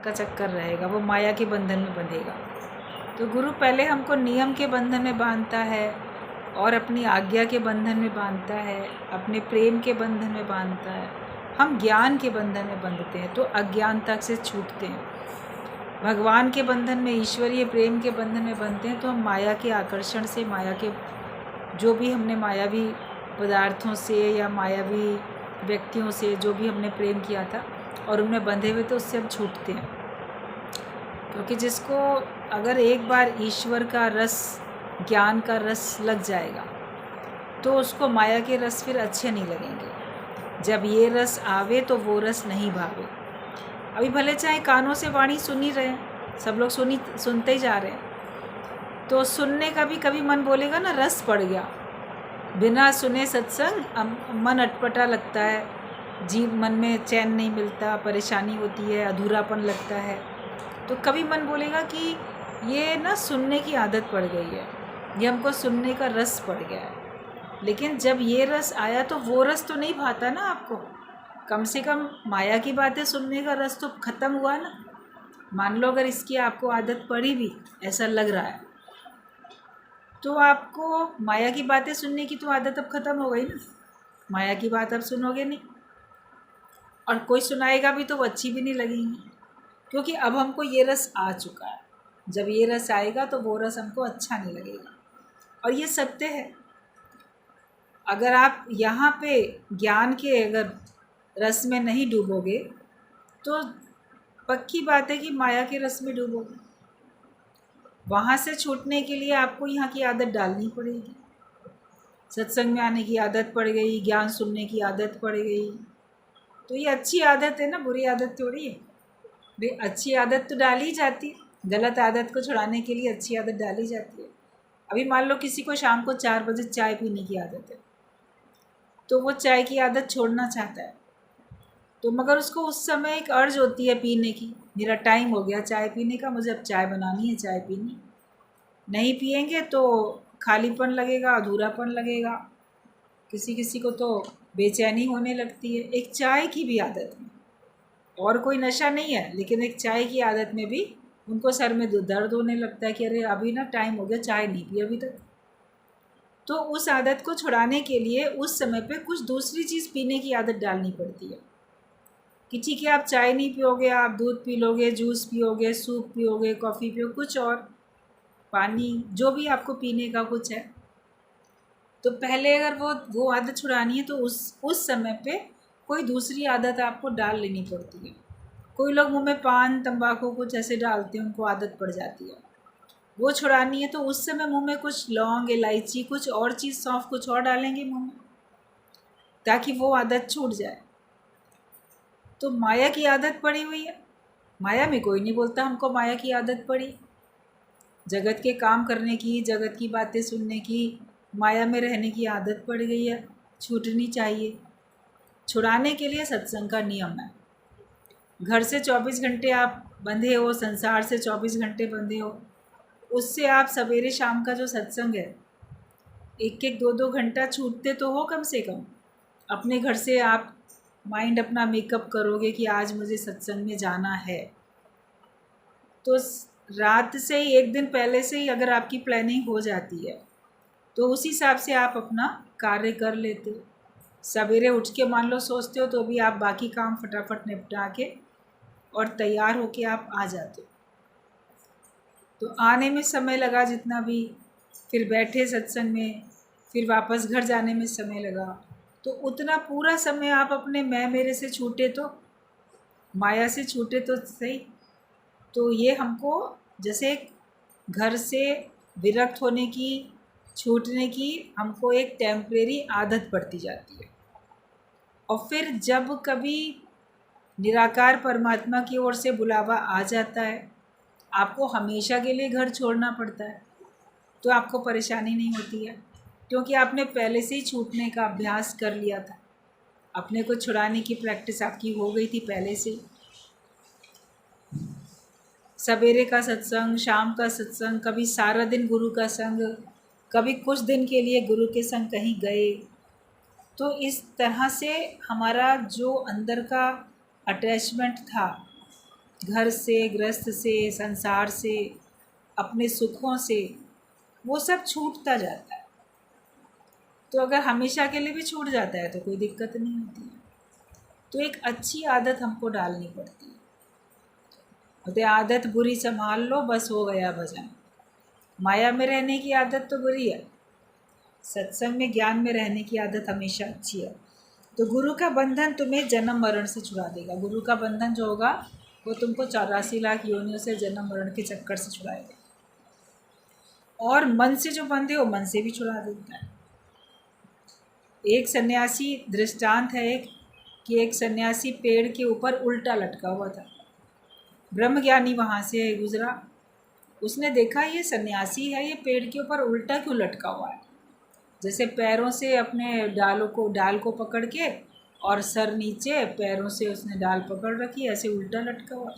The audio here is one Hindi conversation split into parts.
का चक्कर रहेगा, वो माया के बंधन में बंधेगा। तो गुरु पहले हमको नियम के बंधन में बांधता है और अपनी आज्ञा के बंधन में बांधता है, अपने प्रेम के बंधन में बांधता है। हम ज्ञान के बंधन में बंधते हैं तो अज्ञानता से छूटते हैं। भगवान के बंधन में, ईश्वरीय प्रेम के बंधन में बंधते हैं तो हम माया के आकर्षण से, माया के जो भी हमने मायावी पदार्थों से या मायावी व्यक्तियों से जो भी हमने प्रेम किया था और उनमें बंधे हुए तो उससे हम छूटते हैं। क्योंकि जिसको अगर एक बार ईश्वर का रस, ज्ञान का रस लग जाएगा तो उसको माया के रस फिर अच्छे नहीं लगेंगे। जब ये रस आवे तो वो रस नहीं भावे। अभी भले चाहे कानों से वाणी सुन ही रहे हैं, सब लोग सुनते ही जा रहे हैं, तो सुनने का भी कभी मन बोलेगा ना रस पड़ गया। बिना सुने सत्संग मन अटपटा लगता है, जीव मन में चैन नहीं मिलता, परेशानी होती है, अधूरापन लगता है। तो कभी मन बोलेगा कि ये ना सुनने की आदत पड़ गई है, ये हमको सुनने का रस पड़ गया है। लेकिन जब ये रस आया तो वो रस तो नहीं भाता ना आपको। कम से कम माया की बातें सुनने का रस तो ख़त्म हुआ ना। मान लो अगर इसकी आपको आदत पड़ी भी, ऐसा लग रहा है, तो आपको माया की बातें सुनने की तो आदत अब ख़त्म हो गई ना। माया की बात अब सुनोगे नहीं, और कोई सुनाएगा भी तो वो अच्छी भी नहीं लगेंगी, क्योंकि अब हमको ये रस आ चुका है। जब ये रस आएगा तो वो रस हमको अच्छा नहीं लगेगा। और ये सत्य है। अगर आप यहाँ पे ज्ञान के अगर रस में नहीं डूबोगे तो पक्की बात है कि माया के रस में डूबोगे। वहाँ से छूटने के लिए आपको यहाँ की आदत डालनी पड़ेगी। सत्संग में आने की आदत पड़ गई, ज्ञान सुनने की आदत पड़ गई, तो ये अच्छी आदत है ना, बुरी आदत थोड़ी है। भाई अच्छी आदत तो डाली जाती है, गलत आदत को छुड़ाने के लिए अच्छी आदत डाली जाती है। अभी मान लो किसी को शाम को 4 बजे चाय पीने की आदत है, तो वो चाय की आदत छोड़ना चाहता है, तो मगर उसको उस समय एक अर्ज होती है पीने की, मेरा टाइम हो गया चाय पीने का, मुझे अब चाय बनानी है, चाय पीनी। नहीं पिएंगे तो खालीपन लगेगा, अधूरापन लगेगा। किसी किसी को तो बेचैनी होने लगती है एक चाय की भी आदत में। और कोई नशा नहीं है, लेकिन एक चाय की आदत में भी उनको सर में दर्द होने लगता है कि अरे अभी ना टाइम हो गया, चाय नहीं पी अभी तक। तो उस आदत को छुड़ाने के लिए उस समय पे कुछ दूसरी चीज़ पीने की आदत डालनी पड़ती है कि ठीक है आप चाय नहीं पियोगे, आप दूध पी लोगे, जूस पियोगे, सूप पियोगे, कॉफ़ी पियोगे, कुछ और पानी, जो भी आपको पीने का कुछ है। तो पहले अगर वो आदत छुड़ानी है तो उस समय पे कोई दूसरी आदत आपको डाल लेनी पड़ती है। कोई लोग मुंह में पान, तंबाकू कुछ ऐसे डालते हैं, उनको आदत पड़ जाती है। वो छुड़ानी है तो उस समय मुंह में कुछ लौंग, इलायची, कुछ और चीज़, सौंफ, कुछ और डालेंगे मुंह में, ताकि वो आदत छूट जाए। तो माया की आदत पड़ी हुई है। माया में कोई नहीं बोलता हमको माया की आदत पड़ी। जगत के काम करने की, जगत की बातें सुनने की, माया में रहने की आदत पड़ गई है, छूटनी चाहिए। छुड़ाने के लिए सत्संग का नियम है। घर से 24 घंटे आप बंधे हो, संसार से 24 घंटे बंधे हो, उससे आप सवेरे शाम का जो सत्संग है, 1-1, 2-2 घंटा छूटते तो हो कम से कम। अपने घर से आप माइंड अपना मेकअप करोगे कि आज मुझे सत्संग में जाना है, तो रात से ही, एक दिन पहले से ही अगर आपकी प्लानिंग हो जाती है तो उस हिसाब से आप अपना कार्य कर लेते हो। सवेरे उठ के मान लो सोचते हो तो भी आप बाकी काम फटाफट निपटा के और तैयार होके आप आ जाते हो। तो आने में समय लगा जितना भी, फिर बैठे सत्संग में, फिर वापस घर जाने में समय लगा, तो उतना पूरा समय आप अपने मैं मेरे से छूटे तो, माया से छूटे तो सही। तो ये हमको जैसे घर से विरक्त होने की, छूटने की हमको एक टेम्परेरी आदत पड़ती जाती है। और फिर जब कभी निराकार परमात्मा की ओर से बुलावा आ जाता है, आपको हमेशा के लिए घर छोड़ना पड़ता है, तो आपको परेशानी नहीं होती है, क्योंकि आपने पहले से ही छूटने का अभ्यास कर लिया था। अपने को छुड़ाने की प्रैक्टिस आपकी हो गई थी पहले से। सवेरे का सत्संग, शाम का सत्संग, कभी सारा दिन गुरु का संग, कभी कुछ दिन के लिए गुरु के संग कहीं गए, तो इस तरह से हमारा जो अंदर का अटैचमेंट था, घर से, गृहस्थ से, संसार से, अपने सुखों से, वो सब छूटता जाता है। तो अगर हमेशा के लिए भी छूट जाता है तो कोई दिक्कत नहीं होती है। तो एक अच्छी आदत हमको डालनी पड़ती है। बोलते आदत बुरी संभाल लो, बस हो गया भजन। माया में रहने की आदत तो बुरी है, सत्संग में, ज्ञान में रहने की आदत हमेशा अच्छी है। तो गुरु का बंधन तुम्हें जन्म मरण से छुड़ा देगा। गुरु का बंधन जो होगा वो तुमको 84 लाख योनियों से, जन्म मरण के चक्कर से छुड़ाएगा। और मन से जो बंधे हो, मन से भी छुड़ा देता है। एक सन्यासी, दृष्टांत है एक, कि एक सन्यासी पेड़ के ऊपर उल्टा लटका हुआ था। ब्रह्मज्ञानी वहाँ से गुजरा, उसने देखा ये सन्यासी है, ये पेड़ के ऊपर उल्टा क्यों लटका हुआ है, जैसे पैरों से अपने डाल को पकड़ के और सर नीचे, पैरों से उसने डाल पकड़ रखी, ऐसे उल्टा लटका हुआ।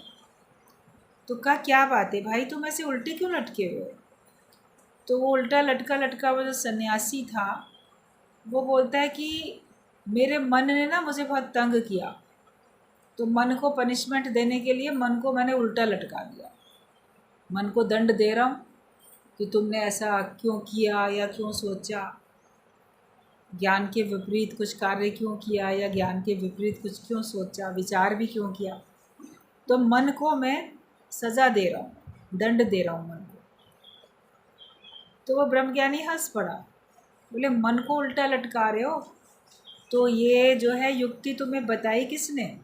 तो कहा क्या बात है भाई, तुम ऐसे उल्टे क्यों लटके हुए हो? तो वो उल्टा लटका हुआ जो सन्यासी था वो बोलता है कि मेरे मन ने ना मुझे बहुत तंग किया, तो मन को पनिशमेंट देने के लिए मन को मैंने उल्टा लटका दिया। मन को दंड दे रहा हूँ कि तुमने ऐसा क्यों किया या क्यों सोचा, ज्ञान के विपरीत कुछ कार्य क्यों किया या ज्ञान के विपरीत कुछ क्यों सोचा, विचार भी क्यों किया। तो मन को मैं सज़ा दे रहा हूँ, दंड दे रहा हूँ मन को। तो वो ब्रह्मज्ञानी हंस पड़ा, बोले मन को उल्टा लटका रहे हो, तो ये जो है युक्ति तुम्हें बताई किसने?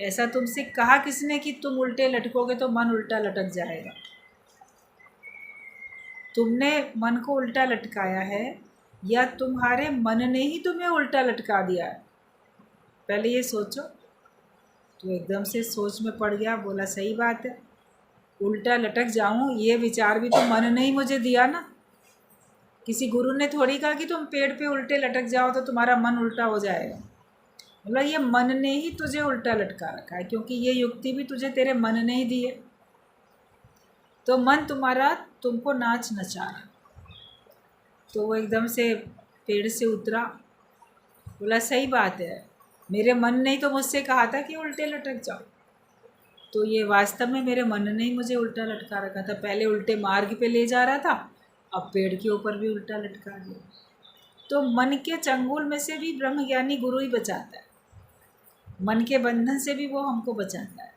ऐसा तुमसे कहा किसने कि तुम उल्टे लटकोगे तो मन उल्टा लटक जाएगा? तुमने मन को उल्टा लटकाया है या तुम्हारे मन ने ही तुम्हें उल्टा लटका दिया है? पहले ये सोचो। तो एकदम से सोच में पड़ गया, बोला सही बात है, उल्टा लटक जाऊं ये विचार भी तो मन ने ही मुझे दिया ना। किसी गुरु ने थोड़ी कहा कि तुम पेड़ पे उल्टे लटक जाओ तो तुम्हारा मन उल्टा हो जाएगा। बोला ये मन ने ही तुझे उल्टा लटका रखा है, क्योंकि ये युक्ति भी तुझे तेरे मन ने ही दी है। तो मन तुम्हारा तुमको नाच नचा रहा। तो वो एकदम से पेड़ से उतरा, बोला सही बात है, मेरे मन ने ही तो मुझसे कहा था कि उल्टे लटक जाओ। तो ये वास्तव में मेरे मन ने ही मुझे उल्टा लटका रखा था। पहले उल्टे मार्ग पे ले जा रहा था, अब पेड़ के ऊपर भी उल्टा लटका दिया। तो मन के चंगुल में से भी ब्रह्मज्ञानी गुरु ही बचाता है, मन के बंधन से भी वो हमको बचाता है,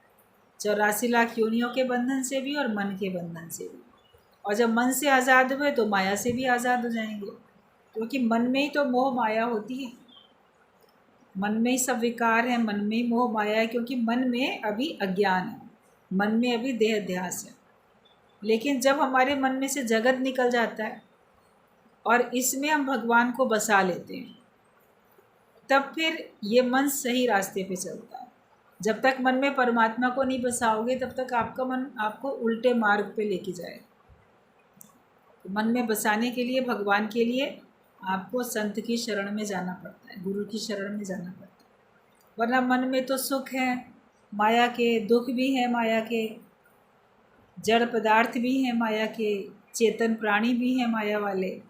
84 लाख योनियों के बंधन से भी और मन के बंधन से भी। और जब मन से आज़ाद हुए तो माया से भी आज़ाद हो जाएंगे, क्योंकि मन में ही तो मोह माया होती है, मन में ही सब विकार है, मन में ही मोह माया है, क्योंकि मन में अभी अज्ञान है, मन में अभी देह ध्यास है। लेकिन जब हमारे मन में से जगत निकल जाता है और इसमें हम भगवान को बसा लेते हैं, तब फिर ये मन सही रास्ते पे चलता है। जब तक मन में परमात्मा को नहीं बसाओगे तब तक आपका मन आपको उल्टे मार्ग पे लेके जाएगा। तो मन में बसाने के लिए, भगवान के लिए आपको संत की शरण में जाना पड़ता है, गुरु की शरण में जाना पड़ता है। वरना मन में तो सुख है माया के, दुख भी है माया के, जड़ पदार्थ भी हैं माया के, चेतन प्राणी भी हैं माया वाले,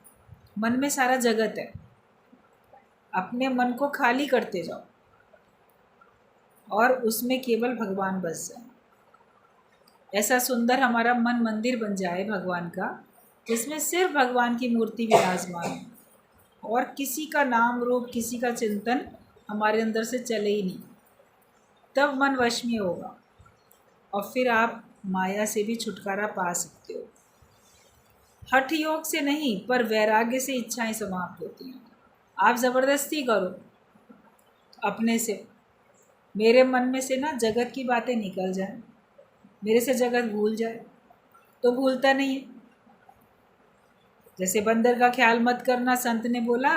मन में सारा जगत है। अपने मन को खाली करते जाओ और उसमें केवल भगवान बस जाए। ऐसा सुंदर हमारा मन मंदिर बन जाए भगवान का, जिसमें सिर्फ भगवान की मूर्ति विराजमान है और किसी का नाम रूप, किसी का चिंतन हमारे अंदर से चले ही नहीं। तब मन वश में होगा और फिर आप माया से भी छुटकारा पा सकते हो। हठ योग से नहीं, पर वैराग्य से इच्छाएं समाप्त होती हैं। आप ज़बरदस्ती करो अपने से, मेरे मन में से ना जगत की बातें निकल जाए, मेरे से जगत भूल जाए, तो भूलता नहीं है। जैसे बंदर का ख्याल मत करना, संत ने बोला।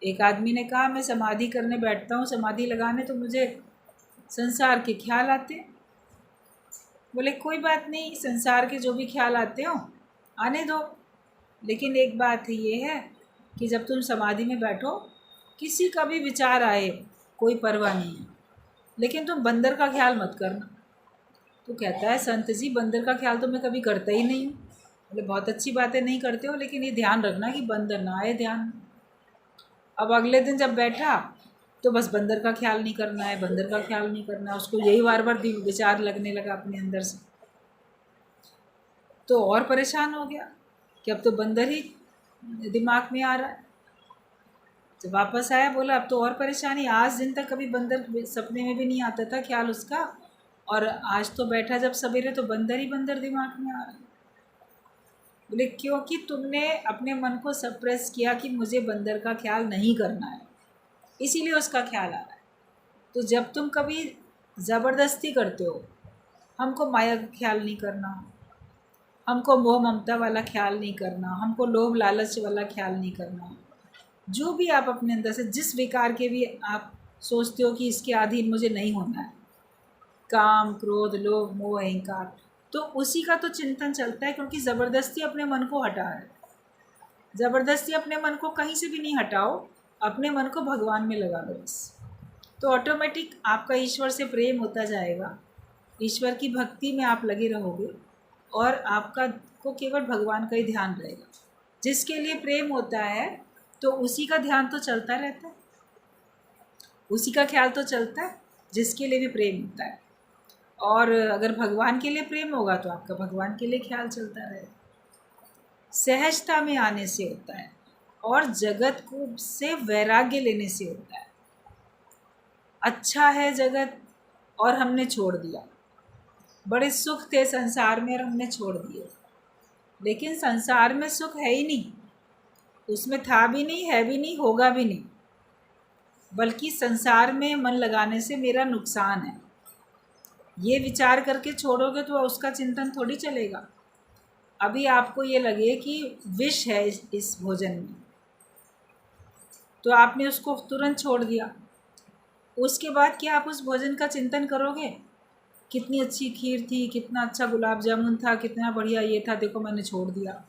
एक आदमी ने कहा मैं समाधि करने बैठता हूँ, समाधि लगाने, तो मुझे संसार के ख्याल आते। बोले कोई बात नहीं, संसार के जो भी ख्याल आते हो आने दो, लेकिन एक बात ये है कि जब तुम समाधि में बैठो किसी का भी विचार आए कोई परवाह नहीं है, लेकिन तुम बंदर का ख्याल मत करना। तो कहता है संत जी बंदर का ख्याल तो मैं कभी करता ही नहीं हूँ। बोले बहुत अच्छी बातें नहीं करते हो, लेकिन ये ध्यान रखना कि बंदर ना आए ध्यान। अब अगले दिन जब बैठा तो बस बंदर का ख्याल नहीं करना है, बंदर का ख्याल नहीं करना है, उसको यही बार बार विचार लगने लगा अपने अंदर से। तो और परेशान हो गया कि अब तो बंदर ही दिमाग में आ रहा है। जब वापस आया बोला अब तो और परेशानी, आज दिन तक कभी बंदर सपने में भी नहीं आता था ख्याल उसका, और आज तो बैठा जब सवेरे तो बंदर ही बंदर दिमाग में आ रहा है। बोले क्योंकि तुमने अपने मन को सप्रेस किया कि मुझे बंदर का ख्याल नहीं करना है, इसीलिए उसका ख्याल आ रहा है। तो जब तुम कभी ज़बरदस्ती करते हो, हमको माया का ख्याल नहीं करना, हमको मोह ममता वाला ख्याल नहीं करना, हमको लोभ लालच वाला ख्याल नहीं करना, जो भी आप अपने अंदर से जिस विकार के भी आप सोचते हो कि इसके अधीन मुझे नहीं होना है, काम क्रोध लोभ मोह अहंकार, तो उसी का तो चिंतन चलता है, क्योंकि ज़बरदस्ती अपने मन को हटा है। ज़बरदस्ती अपने मन को कहीं से भी नहीं हटाओ, अपने मन को भगवान में लगा दो बस, तो ऑटोमेटिक आपका ईश्वर से प्रेम होता जाएगा, ईश्वर की भक्ति में आप लगे रहोगे, और आपका को केवल भगवान का ही ध्यान रहेगा। जिसके लिए प्रेम होता है तो उसी का ध्यान तो चलता रहता है, उसी का ख्याल तो चलता है जिसके लिए भी प्रेम होता है। और अगर भगवान के लिए प्रेम होगा तो आपका भगवान के लिए ख्याल चलता रहेगा। सहजता में आने से होता है, और जगत को से वैराग्य लेने से होता है। अच्छा है जगत और हमने छोड़ दिया, बड़े सुख थे संसार में और हमने छोड़ दिए, लेकिन संसार में सुख है ही नहीं, उसमें था भी नहीं, है भी नहीं, होगा भी नहीं, बल्कि संसार में मन लगाने से मेरा नुकसान है, ये विचार करके छोड़ोगे तो उसका चिंतन थोड़ी चलेगा। अभी आपको ये लगे कि विष है इस भोजन में, तो आपने उसको तुरंत छोड़ दिया, उसके बाद क्या आप उस भोजन का चिंतन करोगे? कितनी अच्छी खीर थी, कितना अच्छा गुलाब जामुन था, कितना बढ़िया ये था, देखो मैंने छोड़ दिया।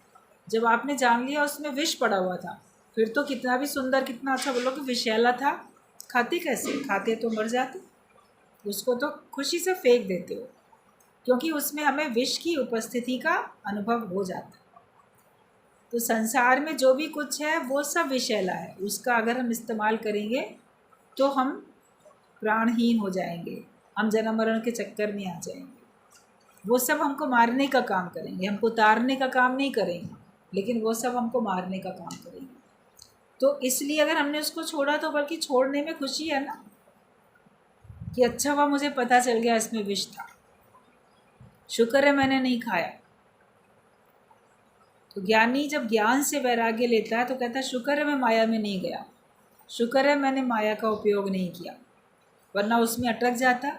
जब आपने जान लिया उसमें विष पड़ा हुआ था, फिर तो कितना भी सुंदर कितना अच्छा बोलो कि विषैला था, खाते कैसे? खाते तो मर जाते, उसको तो खुशी से फेंक देते हो, क्योंकि उसमें हमें विष की उपस्थिति का अनुभव हो जाता है। तो संसार में जो भी कुछ है वो सब विषैला है, उसका अगर हम इस्तेमाल करेंगे तो हम प्राणहीन हो जाएंगे, हम जन्म मरण के चक्कर में आ जाएंगे। वो सब हमको मारने का काम करेंगे, हमको उतारने का काम नहीं करेंगे, लेकिन वो सब हमको मारने का काम करेंगे। तो इसलिए अगर हमने उसको छोड़ा तो बल्कि छोड़ने में खुशी है ना, कि अच्छा हुआ मुझे पता चल गया इसमें विष था, शुक्र है मैंने नहीं खाया। तो ज्ञानी जब ज्ञान से वैराग्य लेता है तो कहता है शुक्र है मैं माया में नहीं गया, शुक्र है मैंने माया का उपयोग नहीं किया, वरना उसमें अटक जाता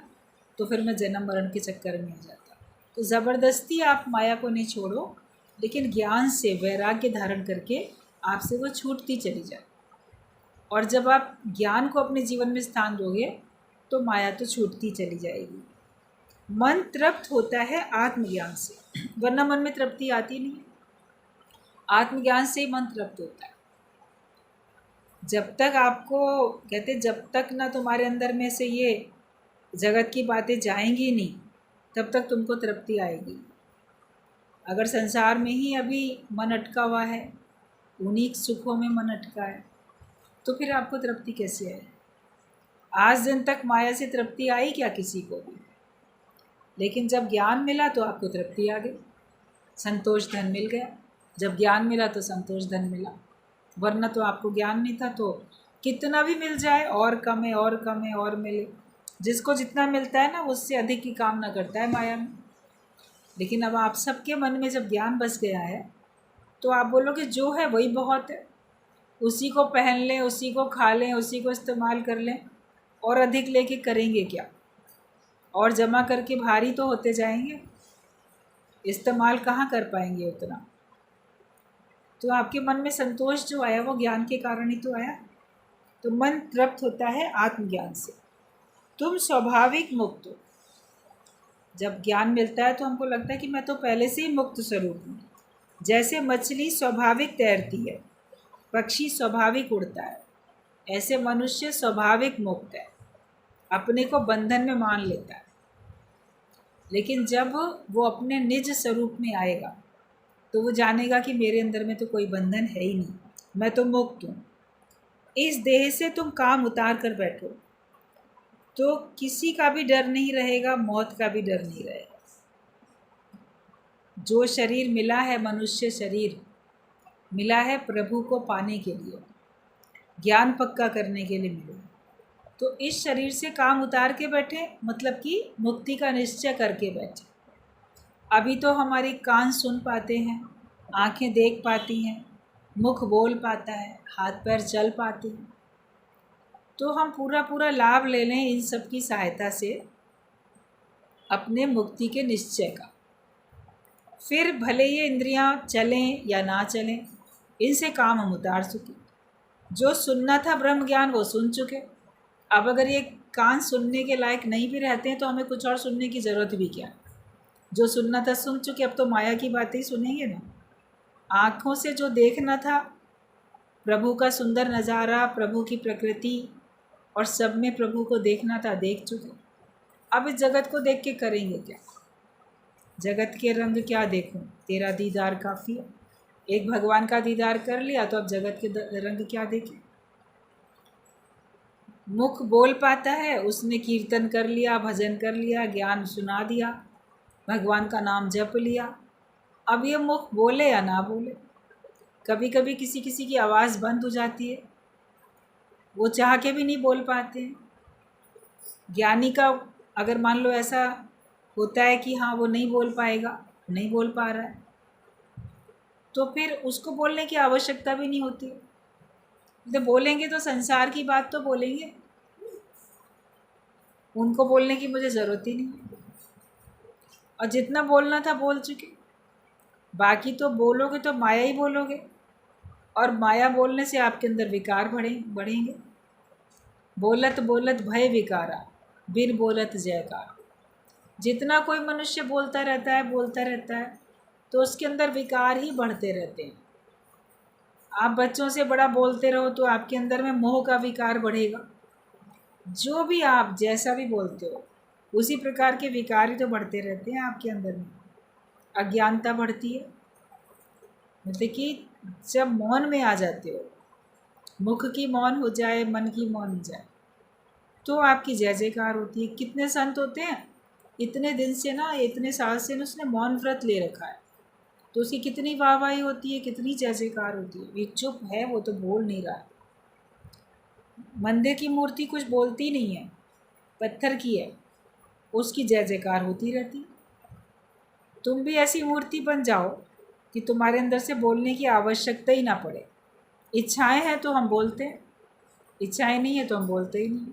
तो फिर मैं जन्म मरण के चक्कर में आ जाता। तो ज़बरदस्ती आप माया को नहीं छोड़ो, लेकिन ज्ञान से वैराग्य धारण करके आपसे वो छूटती चली जाए, और जब आप ज्ञान को अपने जीवन में स्थान दोगे तो माया तो छूटती चली जाएगी। मन तृप्त होता है आत्मज्ञान से, वरना मन में तृप्ति आती नहीं है, आत्मज्ञान से ही मन तृप्त होता है। जब तक आपको कहते जब तक ना तुम्हारे अंदर में से ये जगत की बातें जाएंगी नहीं, तब तक तुमको तृप्ति आएगी। अगर संसार में ही अभी मन अटका हुआ है, उन्हीं सुखों में मन अटका है, तो फिर आपको तृप्ति कैसे आए? आज दिन तक माया से तृप्ति आई क्या किसी को भी? लेकिन जब ज्ञान मिला तो आपको तृप्ति आ गई, संतोष धन मिल गया। जब ज्ञान मिला तो संतोष धन मिला, वरना तो आपको ज्ञान नहीं था तो कितना भी मिल जाए और कम है और कम है और मिले, जिसको जितना मिलता है ना उससे अधिक की कामना करता है माया में। लेकिन अब आप सबके मन में जब ज्ञान बस गया है तो आप बोलोगे जो है वही बहुत है, उसी को पहन लें, उसी को खा लें, उसी को इस्तेमाल कर लें, और अधिक लेके करेंगे क्या? और जमा करके भारी तो होते जाएंगे, इस्तेमाल कहाँ कर पाएंगे उतना। तो आपके मन में संतोष जो आया वो ज्ञान के कारण ही तो आया। तो मन तृप्त होता है आत्मज्ञान से, तुम स्वाभाविक मुक्त हो। जब ज्ञान मिलता है तो हमको लगता है कि मैं तो पहले से ही मुक्त स्वरूप हूँ। जैसे मछली स्वाभाविक तैरती है, पक्षी स्वाभाविक उड़ता है, ऐसे मनुष्य स्वाभाविक मुक्त है, अपने को बंधन में मान लेता है। लेकिन जब वो अपने निज स्वरूप में आएगा तो वो जानेगा कि मेरे अंदर में तो कोई बंधन है ही नहीं, मैं तो मुक्त हूँ। इस देह से तुम काम उतार कर बैठो तो किसी का भी डर नहीं रहेगा, मौत का भी डर नहीं रहेगा। जो शरीर मिला है, मनुष्य शरीर मिला है प्रभु को पाने के लिए, ज्ञान पक्का करने के लिए मिला। तो इस शरीर से काम उतार के बैठे, मतलब कि मुक्ति का निश्चय करके बैठे। अभी तो हमारी कान सुन पाते हैं, आंखें देख पाती हैं, मुख बोल पाता है, हाथ पैर चल पाते हैं। तो हम पूरा पूरा लाभ ले लें इन सब की सहायता से अपने मुक्ति के निश्चय का। फिर भले ये इंद्रियां चलें या ना चलें, इनसे काम हम उतार चुके। जो सुनना था ब्रह्म ज्ञान वो सुन चुके। अब अगर ये कान सुनने के लायक नहीं भी रहते हैं तो हमें कुछ और सुनने की ज़रूरत भी क्या। जो सुनना था सुन चुके, अब तो माया की बातें ही सुनेंगे ना। आँखों से जो देखना था, प्रभु का सुंदर नज़ारा, प्रभु की प्रकृति और सब में प्रभु को देखना था, देख चुके। अब इस जगत को देख के करेंगे क्या। जगत के रंग क्या देखूं, तेरा दीदार काफ़ी है। एक भगवान का दीदार कर लिया तो अब जगत के रंग क्या देखें। मुख बोल पाता है, उसने कीर्तन कर लिया, भजन कर लिया, ज्ञान सुना दिया, भगवान का नाम जप लिया। अब ये मुख बोले या ना बोले। कभी कभी किसी किसी की आवाज़ बंद हो जाती है, वो चाह के भी नहीं बोल पाते हैं। ज्ञानी का अगर मान लो ऐसा होता है कि हाँ वो नहीं बोल पाएगा, नहीं बोल पा रहा है, तो फिर उसको बोलने की आवश्यकता भी नहीं होती। तो बोलेंगे तो संसार की बात तो बोलेंगे, उनको बोलने की मुझे ज़रूरत ही नहीं। और जितना बोलना था बोल चुके। बाकी तो बोलोगे तो माया ही बोलोगे, और माया बोलने से आपके अंदर विकार बढ़ेंगे। बोलत बोलत भय विकारा, बिन बोलत जयकार। जितना कोई मनुष्य बोलता रहता है तो उसके अंदर विकार ही बढ़ते रहते हैं। आप बच्चों से बड़ा बोलते रहो तो आपके अंदर में मोह का विकार बढ़ेगा। जो भी आप जैसा भी बोलते हो उसी प्रकार के विकार ही तो बढ़ते रहते हैं आपके अंदर में। अज्ञानता बढ़ती है। मतलब कि जब मौन में आ जाते हो, मुख की मौन हो जाए, मन की मौन हो जाए, तो आपकी जय जयकार होती है। कितने संत होते हैं, इतने दिन से ना, इतने साल से ना उसने मौन व्रत ले रखा है, तो उसकी कितनी वाहवाही होती है, कितनी जय जयकार होती है। ये चुप है, वो तो बोल नहीं रहा। मंदिर की मूर्ति कुछ बोलती नहीं है, पत्थर की है, उसकी जय जयकार होती रहती। तुम भी ऐसी मूर्ति बन जाओ कि तुम्हारे अंदर से बोलने की आवश्यकता ही ना पड़े। इच्छाएं हैं तो हम बोलते हैं, इच्छाएं नहीं है तो हम बोलते ही नहीं।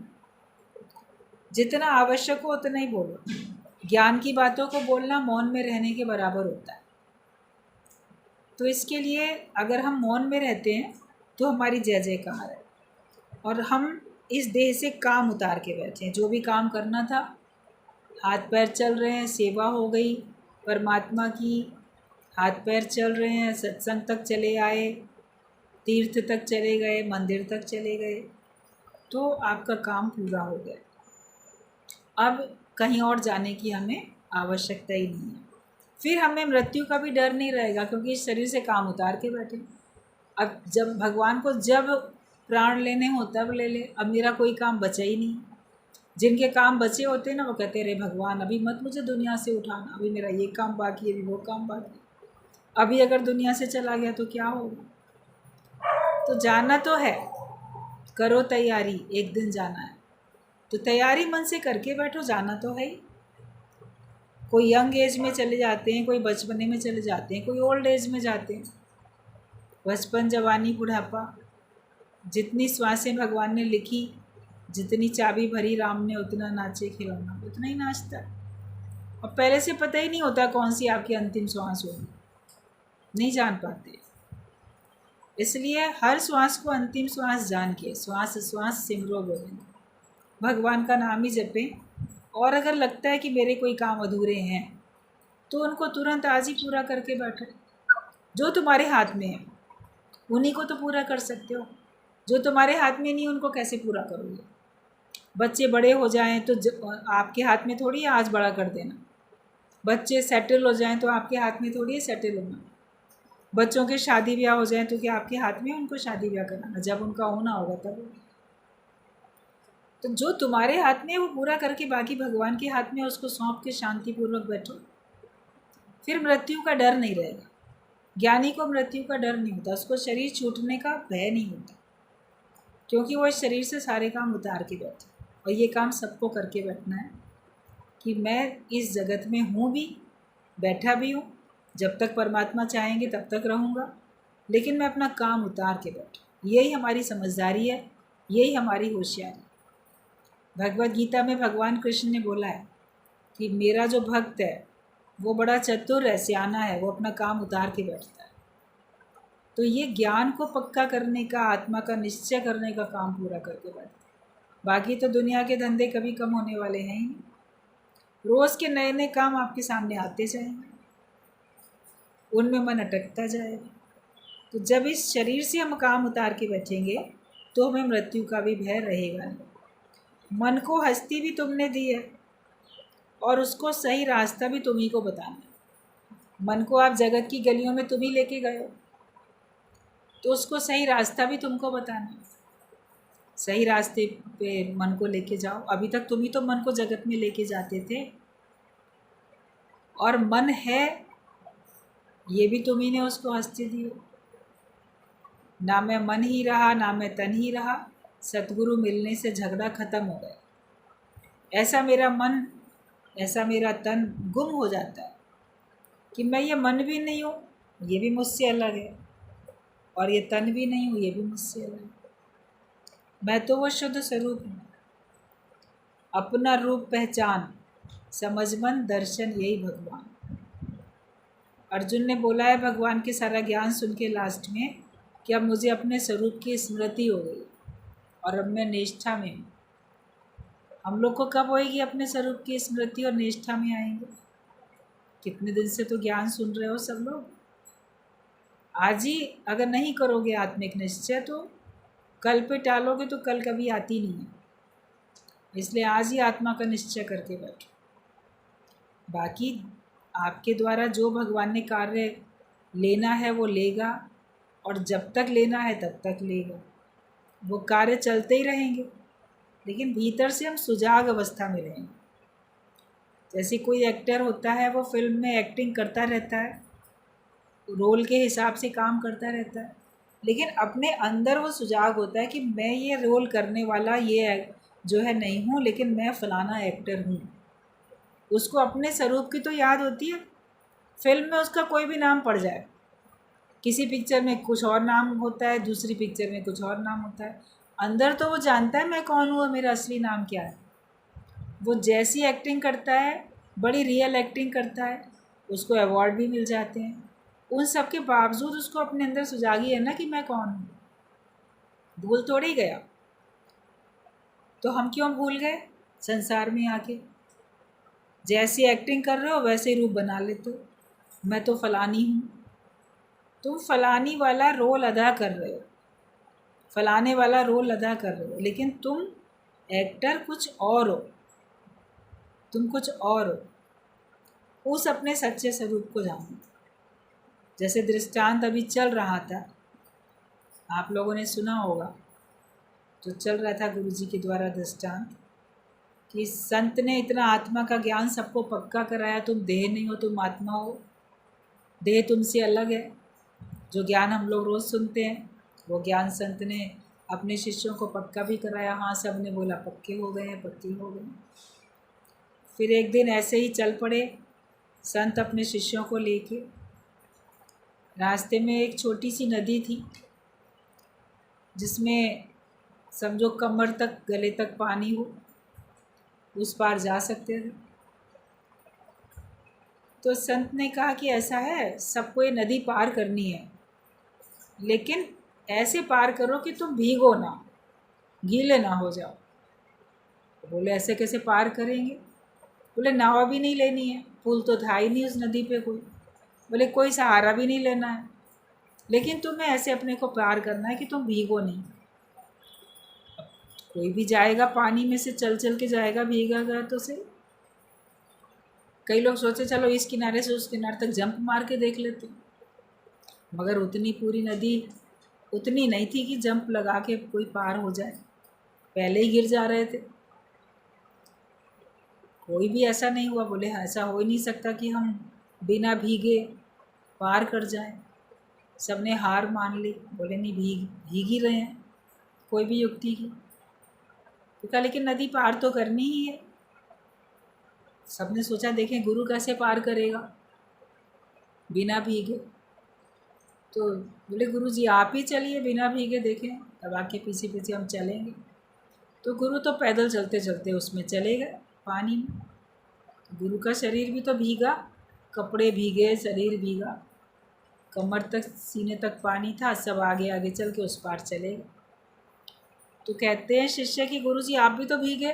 जितना आवश्यक हो उतना ही बोलो। ज्ञान की बातों को बोलना मौन में रहने के बराबर होता है। तो इसके लिए अगर हम मौन में रहते हैं तो हमारी जय जयकार है, और हम इस देह से काम उतार के बैठे हैं। जो भी काम करना था, हाथ पैर चल रहे हैं, सेवा हो गई परमात्मा की, हाथ पैर चल रहे हैं, सत्संग तक चले आए, तीर्थ तक चले गए, मंदिर तक चले गए, तो आपका काम पूरा हो गया। अब कहीं और जाने की हमें आवश्यकता ही नहीं है। फिर हमें मृत्यु का भी डर नहीं रहेगा, क्योंकि इस शरीर से काम उतार के बैठे। अब जब भगवान को जब प्राण लेने हो तब ले ले। अब मेरा कोई काम बचा ही नहीं। जिनके काम बचे होते हैं ना, वो कहते रे भगवान अभी मत मुझे दुनिया से उठाना, अभी मेरा ये काम बाकी है, अभी वो काम बाकी है। अभी अगर दुनिया से चला गया तो क्या होगा। तो जाना तो है, करो तैयारी, एक दिन जाना है तो तैयारी मन से करके बैठो, जाना तो है ही। कोई यंग एज में चले जाते हैं, कोई बचपने में चले जाते हैं, कोई ओल्ड एज में जाते हैं। बचपन, जवानी, बुढ़ापा, जितनी श्वासें भगवान ने लिखी, जितनी चाबी भरी राम ने, उतना नाचे खिलौना, उतना ही नाचता है। और पहले से पता ही नहीं होता कौन सी आपकी अंतिम श्वास होगी, नहीं जान पाते। इसलिए हर श्वास को अंतिम श्वास जान के श्वास श्वास सिमरो गोविंद, भगवान का नाम ही जपें। और अगर लगता है कि मेरे कोई काम अधूरे हैं तो उनको तुरंत आज ही पूरा करके बैठो। जो तुम्हारे हाथ में है उन्हीं को तो पूरा कर सकते हो, जो तुम्हारे हाथ में नहीं उनको कैसे पूरा करोगे। बच्चे बड़े हो जाएं तो आपके हाथ में थोड़ी है आज बड़ा कर देना। बच्चे सेटल हो जाएं तो आपके हाथ में थोड़ी है सेटल होना। बच्चों के शादी ब्याह हो जाए तो क्या आपके हाथ में है उनको शादी ब्याह कराना? जब उनका होना होगा तब। तो जो तुम्हारे हाथ में है वो पूरा करके बाकी भगवान के हाथ में उसको सौंप के शांतिपूर्वक बैठो, फिर मृत्यु का डर नहीं रहेगा। ज्ञानी को मृत्यु का डर नहीं होता, उसको शरीर छूटने का भय नहीं होता, क्योंकि वो इस शरीर से सारे काम उतार के बैठे। और ये काम सबको करके बैठना है कि मैं इस जगत में हूँ भी, बैठा भी हूँ, जब तक परमात्मा चाहेंगे तब तक रहूँगा, लेकिन मैं अपना काम उतार के बैठूँ। यही हमारी समझदारी है, यही हमारी होशियारी। भगवद गीता में भगवान कृष्ण ने बोला है कि मेरा जो भक्त है वो बड़ा चतुर है, सियाना है, वो अपना काम उतार के बैठता है। तो ये ज्ञान को पक्का करने का, आत्मा का निश्चय करने का काम पूरा करके बैठता है। बाकी तो दुनिया के धंधे कभी कम होने वाले हैं ही नहीं। रोज़ के नए नए काम आपके सामने आते जाएंगे, उनमें मन अटकता जाएगा। तो जब इस शरीर से हम काम उतार के बैठेंगे तो हमें मृत्यु का भी भय रहेगा नहीं। मन को हस्ती भी तुमने दी है और उसको सही रास्ता भी तुम ही को बताना है। मन को आप जगत की गलियों में तुम ही लेके गए हो, तो उसको सही रास्ता भी तुमको बताना है। सही रास्ते पे मन को लेके जाओ। अभी तक तुम ही तो मन को जगत में लेके जाते थे, और मन है ये भी तुम ही ने उसको हस्ती दी हो। ना मैं मन ही रहा, ना मैं तन ही रहा, सतगुरु मिलने से झगड़ा ख़त्म हो गया। ऐसा मेरा मन, ऐसा मेरा तन गुम हो जाता है कि मैं ये मन भी नहीं हूँ, ये भी मुझसे अलग है, और ये तन भी नहीं हूँ, ये भी मुझसे अलग है। मैं तो वो शुद्ध स्वरूप हूँ। अपना रूप पहचान, समझ मन दर्शन, यही भगवान। अर्जुन ने बोला है भगवान के सारा ज्ञान सुन के लास्ट में कि अब मुझे अपने स्वरूप की स्मृति हो गई और अब मैं निष्ठा में हूँ। हम लोग को कब होएगी अपने स्वरूप की स्मृति और निष्ठा में आएंगे? कितने दिन से तो ज्ञान सुन रहे हो सब लोग। आज ही अगर नहीं करोगे आत्मिक निश्चय तो कल पे टालोगे तो कल कभी आती नहीं है। इसलिए आज ही आत्मा का निश्चय करके बैठो। बाकी आपके द्वारा जो भगवान ने कार्य लेना है वो लेगा, और जब तक लेना है तब तक लेगा। वो कार्य चलते ही रहेंगे, लेकिन भीतर से हम सुजाग अवस्था में रहेंगे। जैसे कोई एक्टर होता है, वो फिल्म में एक्टिंग करता रहता है, रोल के हिसाब से काम करता रहता है, लेकिन अपने अंदर वो सुजाग होता है कि मैं ये रोल करने वाला ये जो है नहीं हूँ, लेकिन मैं फ़लाना एक्टर हूँ। उसको अपने स्वरूप की तो याद होती है। फिल्म में उसका कोई भी नाम पड़ जाए, किसी पिक्चर में कुछ और नाम होता है, दूसरी पिक्चर में कुछ और नाम होता है, अंदर तो वो जानता है मैं कौन हूँ और मेरा असली नाम क्या है। वो जैसी एक्टिंग करता है, बड़ी रियल एक्टिंग करता है, उसको अवार्ड भी मिल जाते हैं। उन सब के बावजूद उसको अपने अंदर सुजागी है ना कि मैं कौन हूँ। भूल थोड़ी गया। तो हम क्यों भूल गए संसार में आके? जैसी एक्टिंग कर रहे हो वैसे ही रूप बना लेते हो, मैं तो फलानी हूँ। तुम फलानी वाला रोल अदा कर रहे हो, फलाने वाला रोल अदा कर रहे हो, लेकिन तुम एक्टर कुछ और हो, तुम कुछ और हो। उस अपने सच्चे स्वरूप को जानो। जैसे दृष्टांत अभी चल रहा था, आप लोगों ने सुना होगा, जो चल रहा था गुरुजी के द्वारा दृष्टांत, कि संत ने इतना आत्मा का ज्ञान सबको पक्का कराया, तुम देह नहीं हो, तुम आत्मा हो, देह तुमसे अलग है। जो ज्ञान हम लोग रोज़ सुनते हैं वो ज्ञान संत ने अपने शिष्यों को पक्का भी कराया। हाँ, सब ने बोला पक्के हो गए हैं, पक्के हो गए। फिर एक दिन ऐसे ही चल पड़े संत अपने शिष्यों को लेके। रास्ते में एक छोटी सी नदी थी जिसमें समझो कमर तक, गले तक पानी हो, उस पार जा सकते थे। तो संत ने कहा कि ऐसा है, सबको ये नदी पार करनी है, लेकिन ऐसे पार करो कि तुम भीगो ना, गीले ना हो जाओ। तो बोले ऐसे कैसे पार करेंगे? बोले नाव भी नहीं लेनी है, पुल तो था ही नहीं उस नदी पे कोई। बोले कोई सहारा भी नहीं लेना है, लेकिन तुम्हें ऐसे अपने को पार करना है कि तुम भीगो नहीं। कोई भी जाएगा पानी में से चल चल के जाएगा, भीगेगा तो से। कई लोग सोचे चलो इस किनारे से उस किनारे तक जंप मार के देख लेते, मगर उतनी पूरी नदी उतनी नहीं थी कि जंप लगा के कोई पार हो जाए, पहले ही गिर जा रहे थे। कोई भी ऐसा नहीं हुआ, बोले ऐसा हो ही नहीं सकता कि हम बिना भीगे पार कर जाएं। सबने हार मान ली, बोले नहीं, भीग ही रहे हैं, कोई भी युक्ति की। तो कहा लेकिन नदी पार तो करनी ही है। सबने सोचा देखें गुरु कैसे पार करेगा बिना भीगे। तो बोले गुरु जी आप ही चलिए बिना भीगे, देखें तब आके पीछे पीछे हम चलेंगे। तो गुरु तो पैदल चलते चलते उसमें चले गए पानी में। गुरु का शरीर भी तो भीगा, कपड़े भीगे, शरीर भीगा, कमर तक सीने तक पानी था, सब आगे आगे चल के उस पार चले गए। तो कहते हैं शिष्य कि गुरु जी आप भी तो भीगे।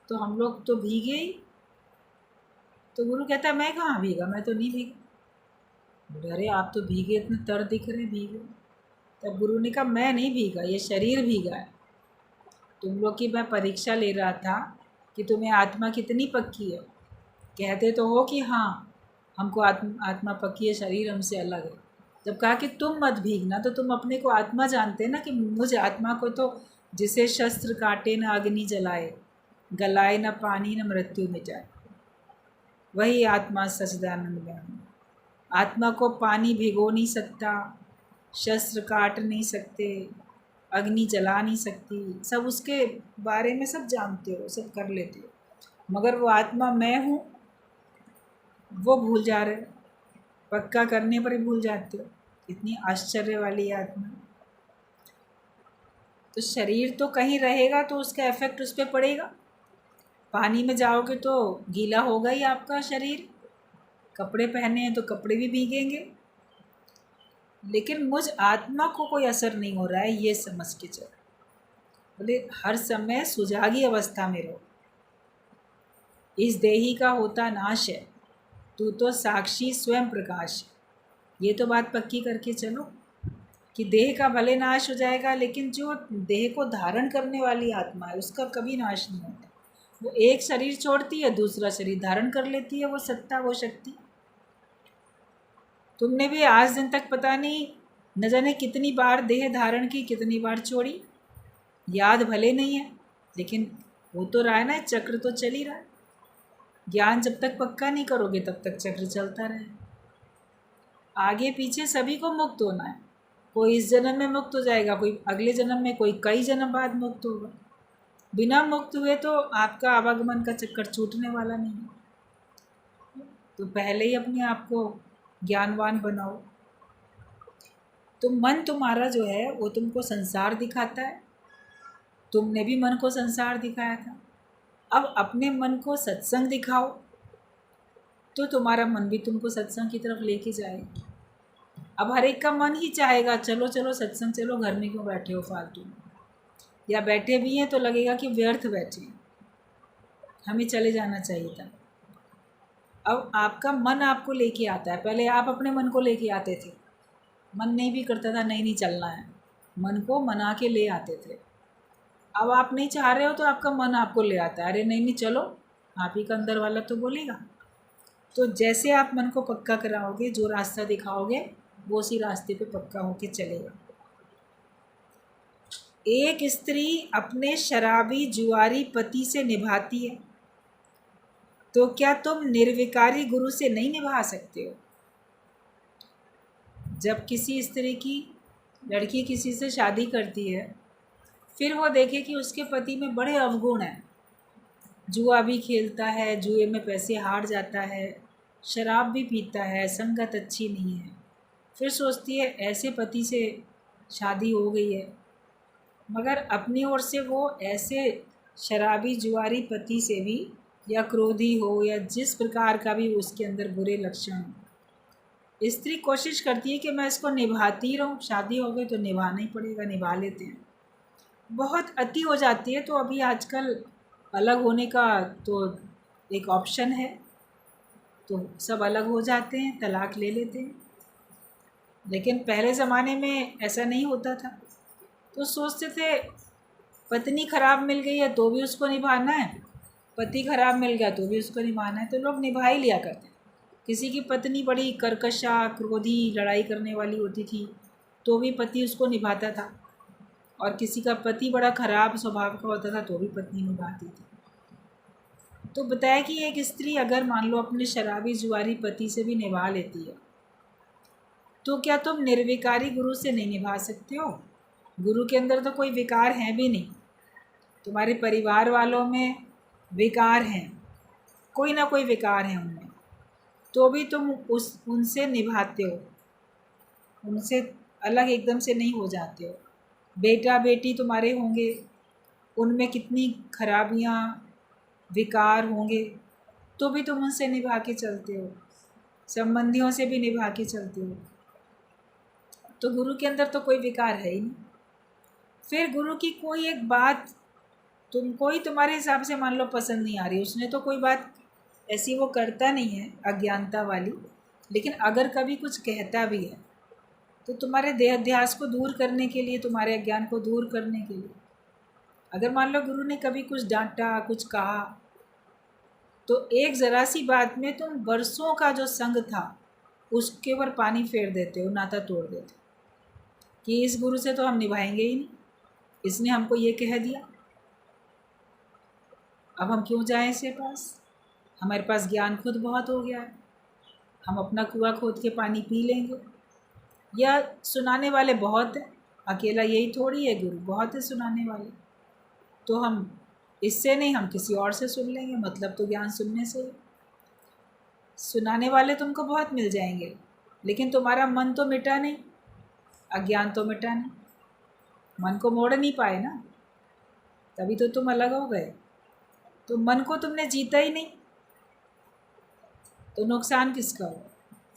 तो हम लोग तो भीगे ही। तो गुरु कहता है मैं कहाँ भीगा, मैं तो नहीं भीगा। बोले अरे आप तो भीगे, इतने तर दिख रहे भीगे। तब गुरु ने कहा मैं नहीं भीगा, ये शरीर भीगा है। तुम लोग की मैं परीक्षा ले रहा था कि तुम्हें आत्मा कितनी पक्की है। कहते तो हो कि हाँ हमको आत्मा पक्की है, शरीर हमसे अलग है। जब कहा कि तुम मत भीगना, तो तुम अपने को आत्मा जानते ना कि मुझ आत्मा को तो जिसे शस्त्र काटे न अग्नि जलाए, गलाए न पानी न मृत्यु मिटाए, वही आत्मा सच्चिदानंद ब्रह्म। आत्मा को पानी भिगो नहीं सकता, शस्त्र काट नहीं सकते, अग्नि जला नहीं सकती, सब उसके बारे में सब जानते हो, सब कर लेते हो। मगर वो आत्मा मैं हूँ वो भूल जा रहे हो, पक्का करने पर ही भूल जाते हो। इतनी आश्चर्य वाली आत्मा। तो शरीर तो कहीं रहेगा तो उसका इफेक्ट उस पर पड़ेगा। पानी में जाओगे तो गीला होगा ही आपका शरीर, कपड़े पहने हैं तो कपड़े भी भीगेंगे। लेकिन मुझ आत्मा को कोई असर नहीं हो रहा है, ये समझ के चलो। बोले हर समय सुजागी अवस्था में रहो, इस देही का होता नाश है, तू तो साक्षी स्वयं प्रकाश है। ये तो बात पक्की करके चलो कि देह का भले नाश हो जाएगा, लेकिन जो देह को धारण करने वाली आत्मा है उसका कभी नाश नहीं होता। वो एक शरीर छोड़ती है, दूसरा शरीर धारण कर लेती है, वो सत्ता, वो शक्ति। तुमने भी आज दिन तक पता नहीं न जाने कितनी बार देह धारण की, कितनी बार छोड़ी, याद भले नहीं है, लेकिन वो तो रहा है ना, चक्र तो चल ही रहा है। ज्ञान जब तक पक्का नहीं करोगे तब तक चक्र चलता रहे। आगे पीछे सभी को मुक्त होना है। कोई इस जन्म में मुक्त हो जाएगा, कोई अगले जन्म में, कोई कई जन्म बाद मुक्त होगा। बिना मुक्त हुए तो आपका आवागमन का चक्कर छूटने वाला नहीं है। तो पहले ही अपने आप को ज्ञानवान बनाओ। तो मन तुम्हारा जो है वो तुमको संसार दिखाता है, तुमने भी मन को संसार दिखाया था। अब अपने मन को सत्संग दिखाओ तो तुम्हारा मन भी तुमको सत्संग की तरफ लेके जाएगा। अब हर एक का मन ही चाहेगा चलो चलो सत्संग चलो, घर में क्यों बैठे हो फालतू, या बैठे भी हैं तो लगेगा कि व्यर्थ बैठे, हमें चले जाना चाहिए था। अब आपका मन आपको लेके आता है, पहले आप अपने मन को लेके आते थे, मन नहीं भी करता था नहीं चलना है, मन को मना के ले आते थे। अब आप नहीं चाह रहे हो तो आपका मन आपको ले आता है, अरे नहीं चलो, आप ही का अंदर वाला तो बोलेगा। तो जैसे आप मन को पक्का कराओगे, जो रास्ता दिखाओगे वो उसी रास्ते पे पक्का होके चलेगा। एक स्त्री अपने शराबी जुआरी पति से निभाती है, तो क्या तुम निर्विकारी गुरु से नहीं निभा सकते हो? जब किसी स्त्री की लड़की किसी से शादी करती है, फिर वो देखे कि उसके पति में बड़े अवगुण हैं, जुआ भी खेलता है, जुए में पैसे हार जाता है, शराब भी पीता है, संगत अच्छी नहीं है, फिर सोचती है ऐसे पति से शादी हो गई है। मगर अपनी ओर से वो ऐसे शराबी जुआरी पति से भी, या क्रोधी हो, या जिस प्रकार का भी उसके अंदर बुरे लक्षण हो, स्त्री कोशिश करती है कि मैं इसको निभाती रहूं, शादी हो गई तो निभाना ही पड़ेगा, निभा लेते हैं। बहुत अति हो जाती है तो अभी आजकल अलग होने का तो एक ऑप्शन है, तो सब अलग हो जाते हैं, तलाक ले लेते हैं। लेकिन पहले ज़माने में ऐसा नहीं होता था, तो सोचते थे पत्नी खराब मिल गई है तो भी उसको निभाना है, पति खराब मिल गया तो भी उसको निभाना है, तो लोग निभा ही लिया करते। किसी की पत्नी बड़ी कर्कशा, क्रोधी, लड़ाई करने वाली होती थी तो भी पति उसको निभाता था, और किसी का पति बड़ा ख़राब स्वभाव का होता था तो भी पत्नी निभाती थी। तो बताया कि एक स्त्री अगर मान लो अपने शराबी जुआरी पति से भी निभा लेती है, तो क्या तुम निर्विकारी गुरु से नहीं निभा सकते हो? गुरु के अंदर तो कोई विकार है भी नहीं, तुम्हारे परिवार वालों में विकार हैं, कोई ना कोई विकार है उनमें, तो भी तुम उनसे निभाते हो, उनसे अलग एकदम से नहीं हो जाते हो। बेटा बेटी तुम्हारे होंगे, उनमें कितनी खराबियाँ, विकार होंगे, तो भी तुम उनसे निभा के चलते हो, संबंधियों से भी निभा के चलते हो। तो गुरु के अंदर तो कोई विकार है ही नहीं। फिर गुरु की कोई एक बात तुमको ही तुम्हारे हिसाब से मान लो पसंद नहीं आ रही, उसने तो कोई बात ऐसी वो करता नहीं है अज्ञानता वाली, लेकिन अगर कभी कुछ कहता भी है तो तुम्हारे देहाध्यास को दूर करने के लिए, तुम्हारे अज्ञान को दूर करने के लिए, अगर मान लो गुरु ने कभी कुछ डांटा, कुछ कहा, तो एक ज़रा सी बात में तुम बरसों का जो संग था उसके ऊपर पानी फेर देते हो, नाता तोड़ देते हो कि इस गुरु से तो हम निभाएंगे ही नहीं, इसने हमको ये कह दिया, अब हम क्यों जाएं इसके पास, हमारे पास ज्ञान खुद बहुत हो गया है, हम अपना कुआं खोद के पानी पी लेंगे। या सुनाने वाले बहुत हैं, अकेला यही थोड़ी है गुरु, बहुत है सुनाने वाले, तो हम इससे नहीं, हम किसी और से सुन लेंगे, मतलब तो ज्ञान सुनने से ही। सुनाने वाले तुमको बहुत मिल जाएंगे, लेकिन तुम्हारा मन तो मिटा नहीं, अज्ञान तो मिटा नहीं, मन को मोड़ नहीं पाए ना, तभी तो तुम अलग हो गए। तो मन को तुमने जीता ही नहीं, तो नुकसान किसका हो?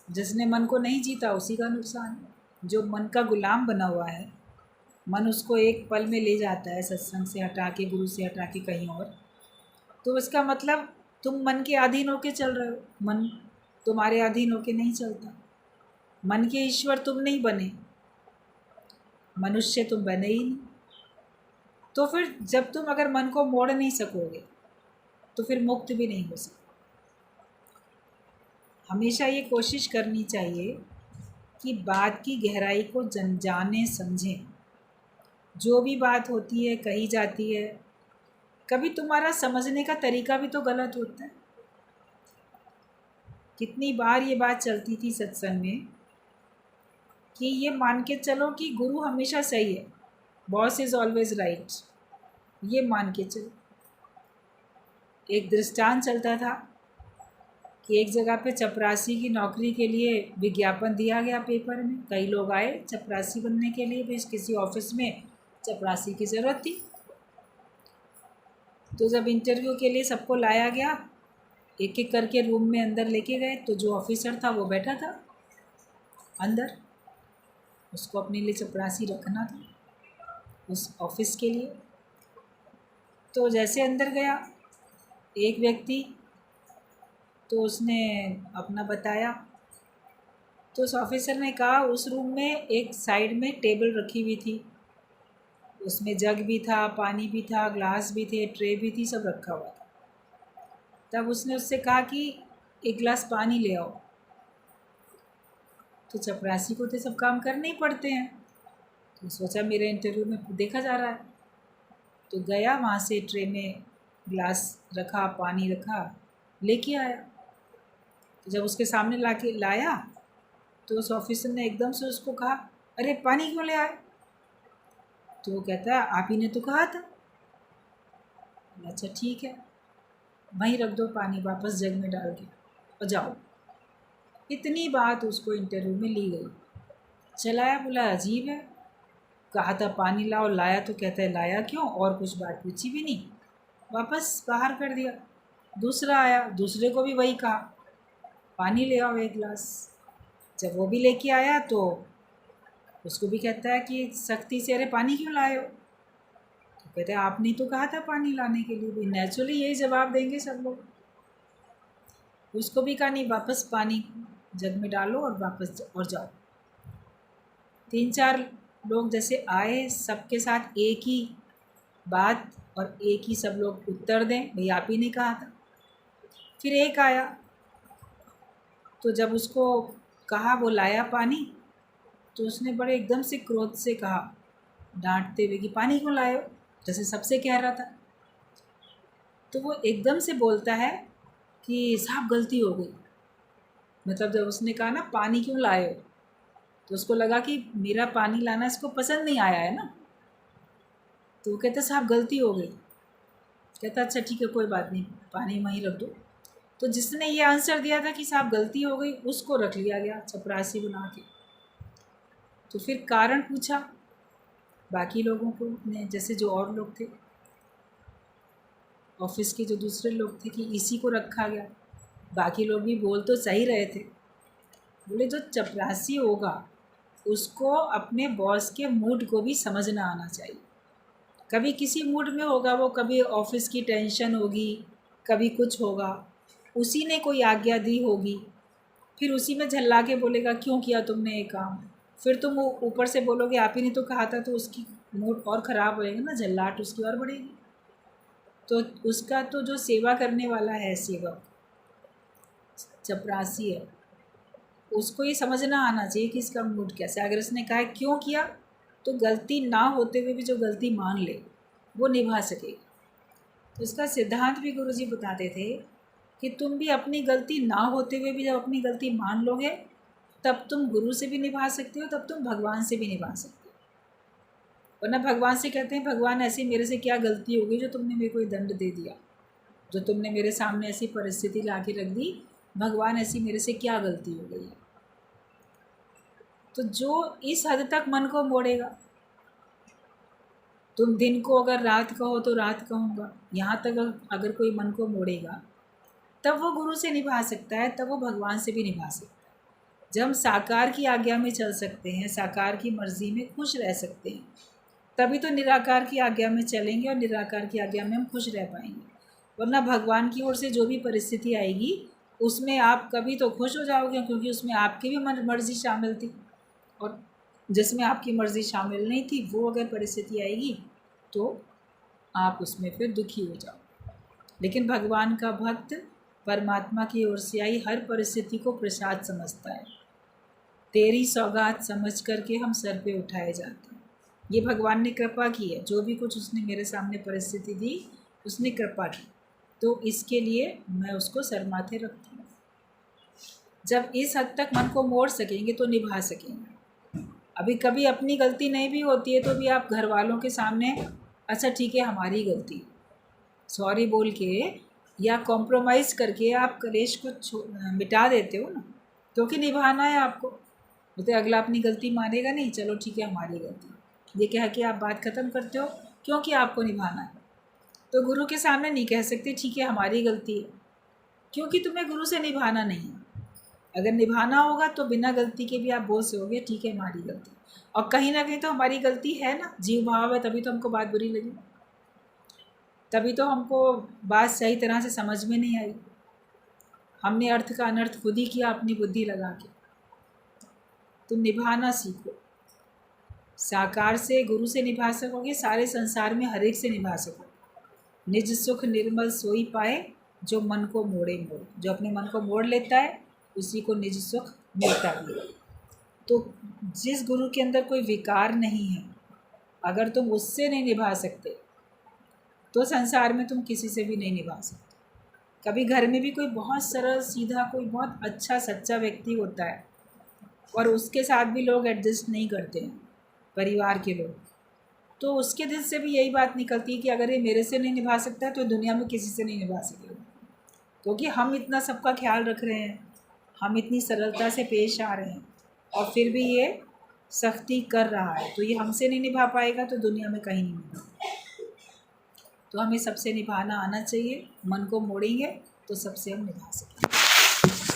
जिसने मन को नहीं जीता उसी का नुकसान है। जो मन का गुलाम बना हुआ है, मन उसको एक पल में ले जाता है सत्संग से हटा के, गुरु से हटा के कहीं और, तो इसका मतलब तुम मन के अधीन होके चल रहे हो, मन तुम्हारे अधीन होके नहीं चलता। मन के ईश्वर तुम नहीं बने, मनुष्य तुम बने ही नहीं। तो फिर जब तुम अगर मन को मोड़ नहीं सकोगे तो फिर मुक्त भी नहीं हो सकते। हमेशा ये कोशिश करनी चाहिए कि बात की गहराई को जाने समझें। जो भी बात होती है, कही जाती है, कभी तुम्हारा समझने का तरीका भी तो गलत होता है। कितनी बार ये बात चलती थी सत्संग में कि ये मान के चलो कि गुरु हमेशा सही है, बॉस इज़ ऑलवेज राइट, ये मान के चलो। एक दृष्टांत चलता था कि एक जगह पे चपरासी की नौकरी के लिए विज्ञापन दिया गया पेपर में, कई लोग आए चपरासी बनने के लिए, भी किसी ऑफिस में चपरासी की ज़रूरत थी। तो जब इंटरव्यू के लिए सबको लाया गया, एक एक करके रूम में अंदर लेके गए, तो जो ऑफिसर था वो बैठा था अंदर, उसको अपने लिए चपरासी रखना था उस ऑफिस के लिए। तो जैसे अंदर गया एक व्यक्ति, तो उसने अपना बताया, तो उस ऑफिसर ने कहा उस रूम में एक साइड में टेबल रखी हुई थी, उसमें जग भी था, पानी भी था, ग्लास भी थे, ट्रे भी थी, सब रखा हुआ था। तब उसने उससे कहा कि एक गिलास पानी ले आओ। तो चपरासी को तो सब काम करने ही पड़ते हैं, तो सोचा मेरे इंटरव्यू में देखा जा रहा है, तो गया वहाँ से ट्रे में ग्लास रखा, पानी रखा, लेके आया। तो जब उसके सामने लाया तो उस ऑफिसर ने एकदम से उसको कहा, अरे पानी क्यों ले आए? तो वो कहता है आप ही ने तो कहा था। अच्छा ठीक है, वहीं रख दो पानी, वापस जग में डाल के और जाओ। इतनी बात उसको इंटरव्यू में ली गई। चलाया, बोला अजीब है, कहा था पानी लाओ, लाया तो कहता है लाया क्यों, और कुछ बात पूछी भी नहीं, वापस बाहर कर दिया। दूसरा आया, दूसरे को भी वही कहा पानी ले आओ एक गिलास। जब वो भी लेके आया तो उसको भी कहता है कि सख्ती से, अरे पानी क्यों लाए हो? तो कहते हैं आपने तो कहा था पानी लाने के लिए, भी नेचुरली यही जवाब देंगे सब लोग। उसको भी कहा नहीं, वापस पानी जग में डालो और वापस और जाओ। 3-4 लोग जैसे आए, सबके साथ एक ही बात और एक ही सब लोग उत्तर दें, भाई आप ही ने कहा था। फिर एक आया तो जब उसको कहा वो लाया पानी, तो उसने बड़े एकदम से क्रोध से कहा, डांटते हुए कि पानी क्यों लाए हो, जैसे सबसे कह रहा था। तो वो एकदम से बोलता है कि साहब गलती हो गई। मतलब जब उसने कहा ना पानी क्यों लाए हो, तो उसको लगा कि मेरा पानी लाना इसको पसंद नहीं आया है ना। तो वो कहता साहब गलती हो गई। कहता अच्छा ठीक है कोई बात नहीं, पानी वहीं रख दो। तो जिसने ये आंसर दिया था कि साहब गलती हो गई, उसको रख लिया गया चपरासी बना के। तो फिर कारण पूछा बाकी लोगों को ने, जैसे जो और लोग थे ऑफिस के जो दूसरे लोग थे, कि इसी को रखा गया। बाकी लोग भी बोल तो सही रहे थे, बोले जो चपरासी होगा उसको अपने बॉस के मूड को भी समझना आना चाहिए। कभी किसी मूड में होगा वो, कभी ऑफिस की टेंशन होगी, कभी कुछ होगा, उसी ने कोई आज्ञा दी होगी, फिर उसी में झल्ला के बोलेगा क्यों किया तुमने ये काम। फिर तुम ऊपर से बोलोगे आप ही ने तो कहा था, तो उसकी मूड और ख़राब होएगा ना, झल्लाहट उसकी और बढ़ेगी। तो उसका तो जो सेवा करने वाला है, सेवक चपरासी है, उसको ये समझना आना चाहिए कि इसका मूड कैसा है। अगर उसने कहा क्यों किया, तो गलती ना होते हुए भी जो गलती मान ले वो निभा सकेगा। तो इसका सिद्धांत भी गुरुजी बताते थे कि तुम भी अपनी गलती ना होते हुए भी जब अपनी गलती मान लोगे, तब तुम गुरु से भी निभा सकते हो, तब तुम भगवान से भी निभा सकते हो। वरना भगवान से कहते हैं भगवान ऐसी मेरे से क्या गलती हो गई जो तुमने मेरे को ये दंड दे दिया, जो तुमने मेरे सामने ऐसी परिस्थिति ला के रख दी, भगवान ऐसी मेरे से क्या गलती हो गई है। तो जो इस हद तक मन को मोड़ेगा, तुम दिन को अगर रात कहो तो रात कहूँगा, यहाँ तक अगर कोई मन को मोड़ेगा, तब वो गुरु से निभा सकता है, तब वो भगवान से भी निभा सकता है। जब हम साकार की आज्ञा में चल सकते हैं, साकार की मर्ज़ी में खुश रह सकते हैं, तभी तो निराकार की आज्ञा में चलेंगे और निराकार की आज्ञा में हम खुश रह पाएंगे। वरना भगवान की ओर से जो भी परिस्थिति आएगी उसमें आप कभी तो खुश हो जाओगे, क्योंकि उसमें आपकी भी मर्ज़ी शामिल थी, और जिसमें आपकी मर्ज़ी शामिल नहीं थी वो अगर परिस्थिति आएगी तो आप उसमें फिर दुखी हो जाओ। लेकिन भगवान का भक्त परमात्मा की ओर से आई हर परिस्थिति को प्रसाद समझता है। तेरी सौगात समझ करके हम सर पे उठाए जाते हैं। ये भगवान ने कृपा की है, जो भी कुछ उसने मेरे सामने परिस्थिति दी उसने कृपा की, तो इसके लिए मैं उसको सर माथे रखती हूँ। जब इस हद तक मन को मोड़ सकेंगे तो निभा सकेंगे। अभी कभी अपनी गलती नहीं भी होती है तो भी आप घर वालों के सामने अच्छा ठीक है हमारी गलती, सॉरी बोल के या कॉम्प्रोमाइज़ करके आप कलेश को मिटा देते हो ना, क्योंकि निभाना है आपको। बोलते अगला अपनी गलती मानेगा नहीं, चलो ठीक है हमारी गलती, ये कह के आप बात ख़त्म करते हो, क्योंकि आपको निभाना है। तो गुरु के सामने नहीं कह सकते ठीक है हमारी गलती है, क्योंकि तुम्हें गुरु से निभाना नहीं है। अगर निभाना होगा तो बिना गलती के भी आप बोल सकोगे ठीक है हमारी गलती, और कहीं ना कहीं तो हमारी गलती है ना, जीव भाव है, तभी तो हमको बात बुरी लगी, तभी तो हमको बात सही तरह से समझ में नहीं आई, हमने अर्थ का अनर्थ खुद ही किया अपनी बुद्धि लगा के। तुम निभाना सीखो, साकार से गुरु से निभा सकोगे, सारे संसार में हर एक से निभा सकोगे। निज सुख निर्मल सोई पाए जो मन को मोड़े मोड़, जो अपने मन को मोड़ लेता है उसी को निज सुख मिलता भी है। तो जिस गुरु के अंदर कोई विकार नहीं है, अगर तुम उससे नहीं निभा सकते तो संसार में तुम किसी से भी नहीं निभा सकते। कभी घर में भी कोई बहुत सरल सीधा कोई बहुत अच्छा सच्चा व्यक्ति होता है और उसके साथ भी लोग एडजस्ट नहीं करते हैं, परिवार के लोग, तो उसके दिल से भी यही बात निकलती है कि अगर ये मेरे से नहीं निभा सकता है तो दुनिया में किसी से नहीं निभा सकेगा, क्योंकि हम इतना सबका ख्याल रख रहे हैं, हम इतनी सरलता से पेश आ रहे हैं, और फिर भी ये सख्ती कर रहा है, तो ये हमसे नहीं निभा पाएगा तो दुनिया में कहीं नहीं निभा। तो हमें सबसे निभाना आना चाहिए, मन को मोड़ेंगे तो सबसे हम निभा सकते हैं।